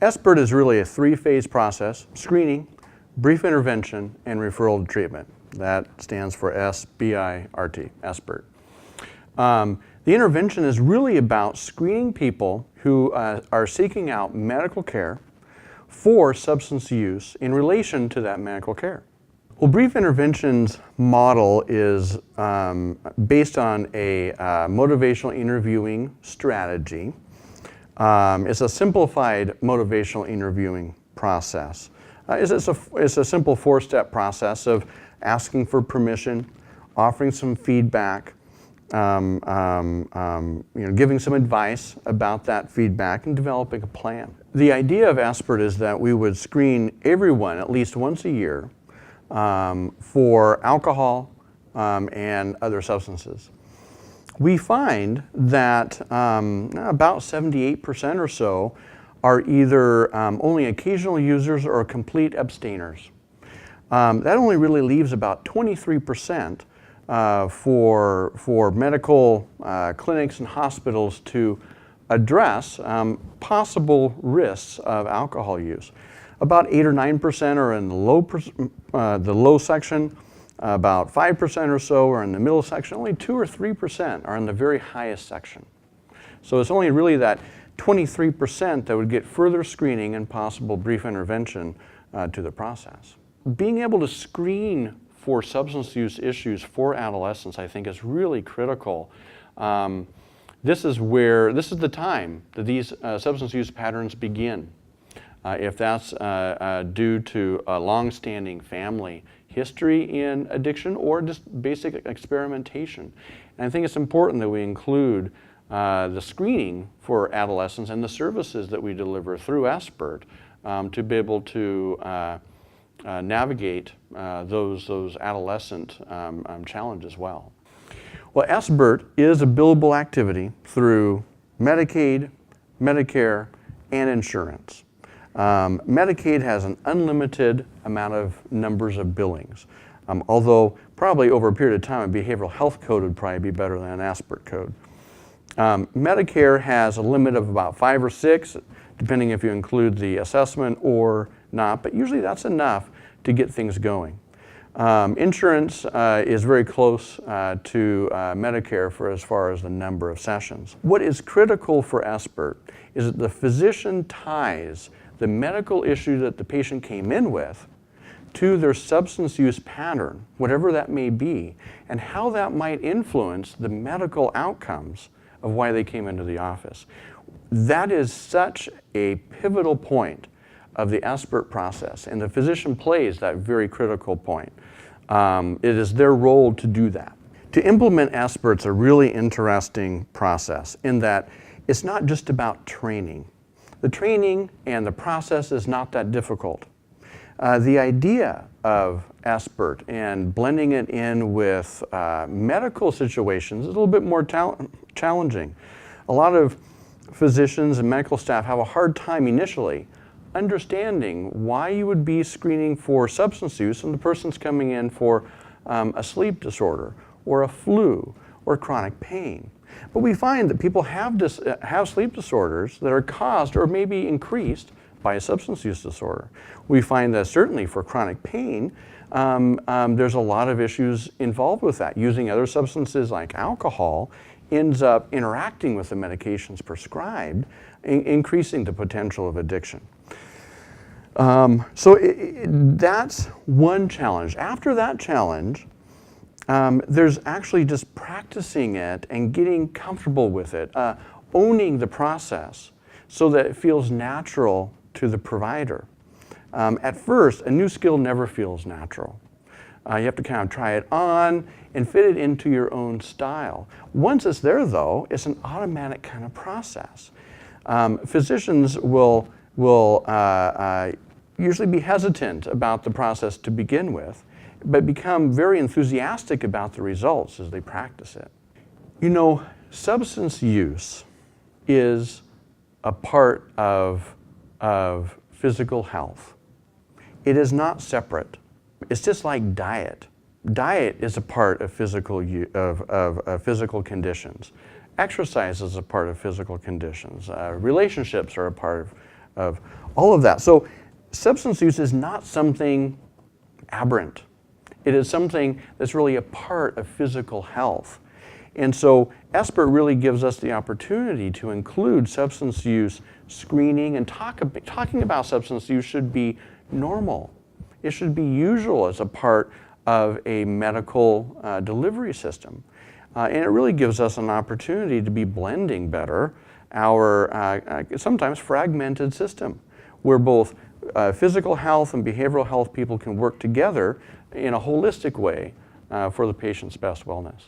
SBIRT is really a three-phase process: screening, brief intervention, and referral to treatment. That stands for SBIRT, SBIRT. The intervention is really about screening people who are seeking out medical care for substance use in relation to that medical care. Well, brief interventions model is based on a motivational interviewing strategy. It's a simplified motivational interviewing process. It's a simple four-step process of asking for permission, offering some feedback, giving some advice about that feedback, and developing a plan. The idea of SBIRT is that we would screen everyone at least once a year for alcohol and other substances. We find that about 78% or so are either only occasional users or complete abstainers. That only really leaves about 23% for medical clinics and hospitals to address possible risks of alcohol use. About 8 or 9% are in the low section, about 5% or so are in the middle section, only 2 or 3% are in the very highest section. So it's only really that 23% that would get further screening and possible brief intervention to the process. Being able to screen for substance use issues for adolescents, I think, is really critical. This is the time that these substance use patterns begin. If that's due to a long-standing family history in addiction or just basic experimentation. And I think it's important that we include the screening for adolescents and the services that we deliver through SBIRT to be able to navigate those adolescent challenges well. Well, SBIRT is a billable activity through Medicaid, Medicare, and insurance. Medicaid has an unlimited amount of numbers of billings, although probably over a period of time a behavioral health code would probably be better than an SBIRT code. Medicare has a limit of about 5 or 6, depending if you include the assessment or not, but usually that's enough to get things going. Insurance is very close to Medicare for as far as the number of sessions. What is critical for SBIRT is that the physician ties the medical issue that the patient came in with to their substance use pattern, whatever that may be, and how that might influence the medical outcomes of why they came into the office. That is such a pivotal point of the SBIRT process, and the physician plays that very critical point. It is their role to do that. To implement SBIRT's a really interesting process in that it's not just about training. The training and the process is not that difficult. The idea of SBIRT and blending it in with medical situations is a little bit more challenging. A lot of physicians and medical staff have a hard time initially understanding why you would be screening for substance use when the person's coming in for a sleep disorder or a flu or chronic pain. But we find that people have sleep disorders that are caused or maybe increased by a substance use disorder. We find that certainly for chronic pain, there's a lot of issues involved with that. Using other substances like alcohol ends up interacting with the medications prescribed, increasing the potential of addiction. That's one challenge. After that challenge, there's actually just practicing it and getting comfortable with it, owning the process so that it feels natural to the provider. At first, a new skill never feels natural. You have to kind of try it on and fit it into your own style. Once it's there, though, it's an automatic kind of process. Physicians will usually be hesitant about the process to begin with, but become very enthusiastic about the results as they practice it. You know, substance use is a part of physical health. It is not separate. It's just like diet. Diet is a part of physical conditions. Exercise is a part of physical conditions. Relationships are a part of all of that. So substance use is not something aberrant. It is something that's really a part of physical health. And so SBIRT really gives us the opportunity to include substance use screening, and talking about substance use should be normal. It should be usual as a part of a medical delivery system. And it really gives us an opportunity to be blending better our sometimes fragmented system, where both physical health and behavioral health people can work together in a holistic way for the patient's best wellness.